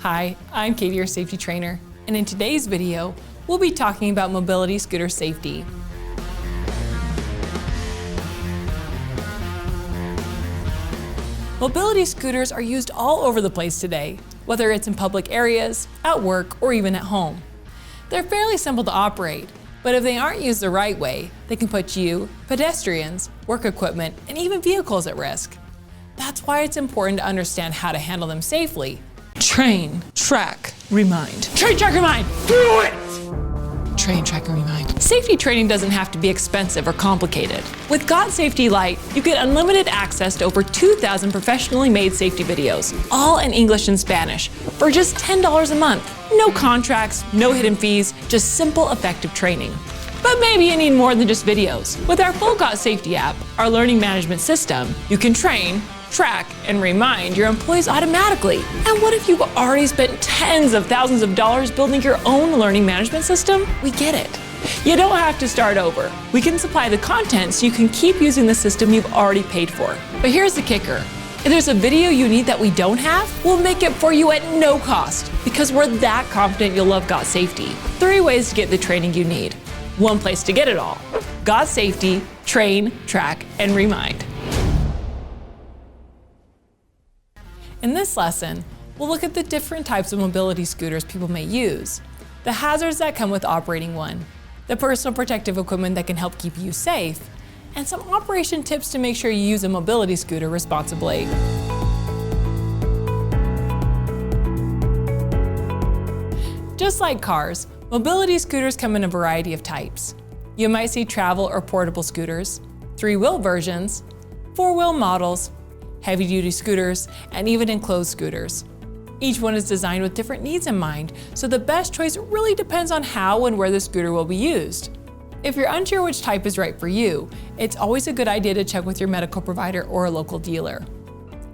Hi, I'm Katie, your safety trainer, and in today's video, we'll be talking about mobility scooter safety. Mobility scooters are used all over the place today, whether it's in public areas, at work, or even at home. They're fairly simple to operate, but if they aren't used the right way, they can put you, pedestrians, work equipment, and even vehicles at risk. That's why it's important to understand how to handle them safely. Train, track, remind. Train, track, remind! Do it! Train, track, and remind. Safety training doesn't have to be expensive or complicated. With GotSafety Lite, you get unlimited access to over 2,000 professionally made safety videos, all in English and Spanish, for just $10 a month. No contracts, no hidden fees, just simple, effective training. But maybe you need more than just videos. With our full GotSafety app, our learning management system, you can train, track, and remind your employees automatically. And what if you've already spent tens of thousands of dollars building your own learning management system? We get it. You don't have to start over. We can supply the content so you can keep using the system you've already paid for. But here's the kicker. If there's a video you need that we don't have, we'll make it for you at no cost because we're that confident you'll love GotSafety. 3 ways to get the training you need. 1 place to get it all. GotSafety, train, track, and remind. In this lesson, we'll look at the different types of mobility scooters people may use, the hazards that come with operating one, the personal protective equipment that can help keep you safe, and some operation tips to make sure you use a mobility scooter responsibly. Just like cars, mobility scooters come in a variety of types. You might see travel or portable scooters, 3-wheel versions, 4-wheel models, heavy-duty scooters, and even enclosed scooters. Each one is designed with different needs in mind, so the best choice really depends on how and where the scooter will be used. If you're unsure which type is right for you, it's always a good idea to check with your medical provider or a local dealer.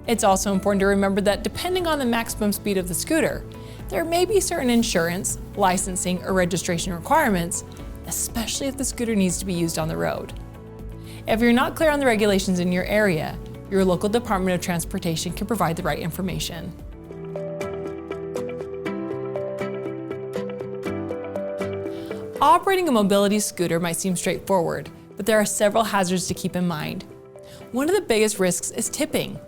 It's also important to remember that depending on the maximum speed of the scooter, there may be certain insurance, licensing, or registration requirements, especially if the scooter needs to be used on the road. If you're not clear on the regulations in your area, your local Department of Transportation can provide the right information. Operating a mobility scooter might seem straightforward, but there are several hazards to keep in mind. One of the biggest risks is tipping.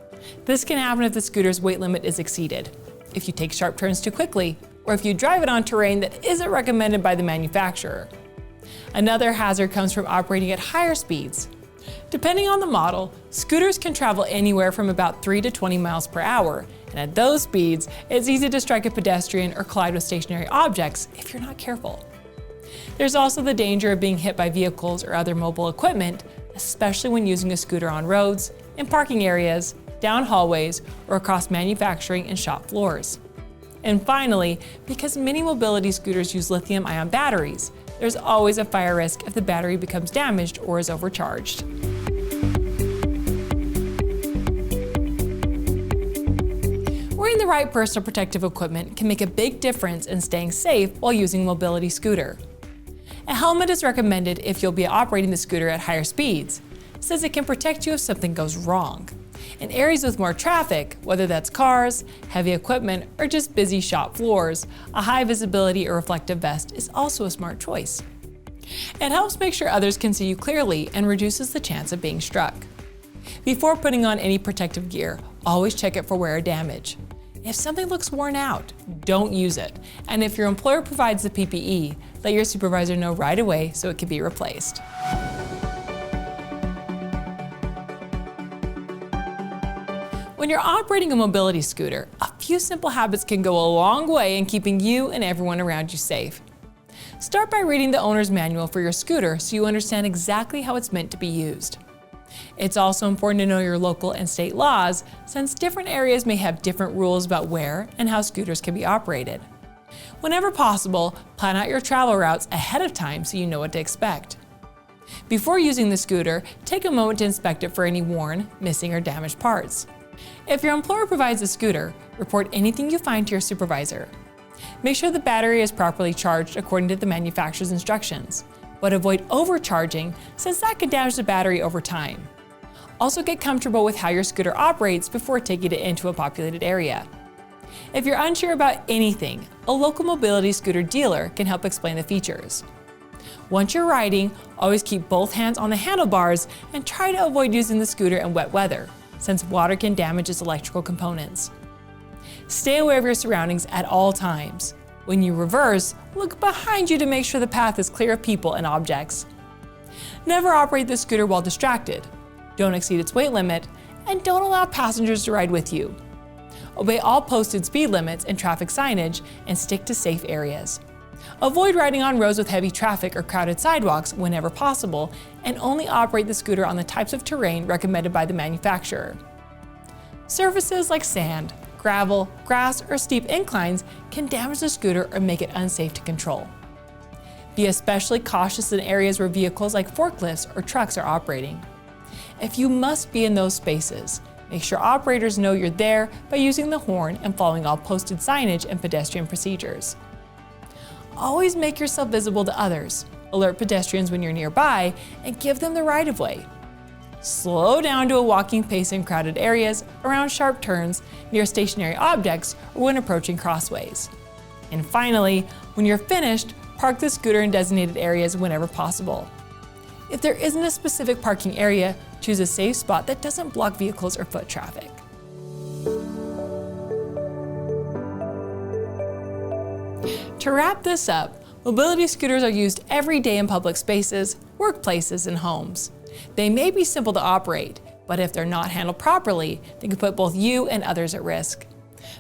This can happen if the scooter's weight limit is exceeded, if you take sharp turns too quickly, or if you drive it on terrain that isn't recommended by the manufacturer. Another hazard comes from operating at higher speeds. Depending on the model, scooters can travel anywhere from about 3 to 20 miles per hour, and at those speeds, it's easy to strike a pedestrian or collide with stationary objects if you're not careful. There's also the danger of being hit by vehicles or other mobile equipment, especially when using a scooter on roads, in parking areas, down hallways, or across manufacturing and shop floors. And finally, because many mobility scooters use lithium-ion batteries, there's always a fire risk if the battery becomes damaged or is overcharged. Wearing the right personal protective equipment can make a big difference in staying safe while using a mobility scooter. A helmet is recommended if you'll be operating the scooter at higher speeds, since it can protect you if something goes wrong. In areas with more traffic, whether that's cars, heavy equipment, or just busy shop floors, a high visibility or reflective vest is also a smart choice. It helps make sure others can see you clearly and reduces the chance of being struck. Before putting on any protective gear, always check it for wear or damage. If something looks worn out, don't use it. And if your employer provides the PPE, let your supervisor know right away so it can be replaced. When you're operating a mobility scooter, a few simple habits can go a long way in keeping you and everyone around you safe. Start by reading the owner's manual for your scooter so you understand exactly how it's meant to be used. It's also important to know your local and state laws, since different areas may have different rules about where and how scooters can be operated. Whenever possible, plan out your travel routes ahead of time so you know what to expect. Before using the scooter, take a moment to inspect it for any worn, missing, or damaged parts. If your employer provides a scooter, report anything you find to your supervisor. Make sure the battery is properly charged according to the manufacturer's instructions, but avoid overcharging since that can damage the battery over time. Also get comfortable with how your scooter operates before taking it into a populated area. If you're unsure about anything, a local mobility scooter dealer can help explain the features. Once you're riding, always keep both hands on the handlebars and try to avoid using the scooter in wet weather, since water can damage its electrical components. Stay aware of your surroundings at all times. When you reverse, look behind you to make sure the path is clear of people and objects. Never operate the scooter while distracted. Don't exceed its weight limit, and don't allow passengers to ride with you. Obey all posted speed limits and traffic signage, and stick to safe areas. Avoid riding on roads with heavy traffic or crowded sidewalks whenever possible, and only operate the scooter on the types of terrain recommended by the manufacturer. Surfaces like sand, gravel, grass, or steep inclines can damage the scooter or make it unsafe to control. Be especially cautious in areas where vehicles like forklifts or trucks are operating. If you must be in those spaces, make sure operators know you're there by using the horn and following all posted signage and pedestrian procedures. Always make yourself visible to others, alert pedestrians when you're nearby, and give them the right-of-way. Slow down to a walking pace in crowded areas, around sharp turns, near stationary objects, or when approaching crossways. And finally, when you're finished, park the scooter in designated areas whenever possible. If there isn't a specific parking area, choose a safe spot that doesn't block vehicles or foot traffic. To wrap this up, mobility scooters are used every day in public spaces, workplaces, and homes. They may be simple to operate, but if they're not handled properly, they can put both you and others at risk.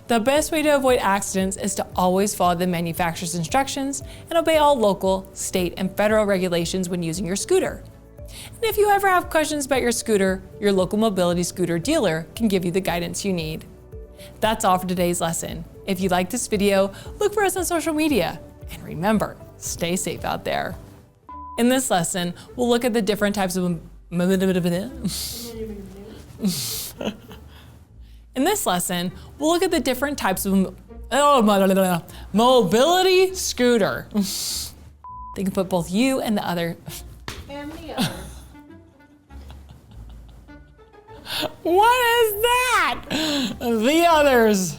The best way to avoid accidents is to always follow the manufacturer's instructions and obey all local, state, and federal regulations when using your scooter. And if you ever have questions about your scooter, your local mobility scooter dealer can give you the guidance you need. That's all for today's lesson. If you like this video, look for us on social media. And remember, stay safe out there. In this lesson, we'll look at the different types of mobility scooter. They can put both you and the other. And the other. What is that? The others.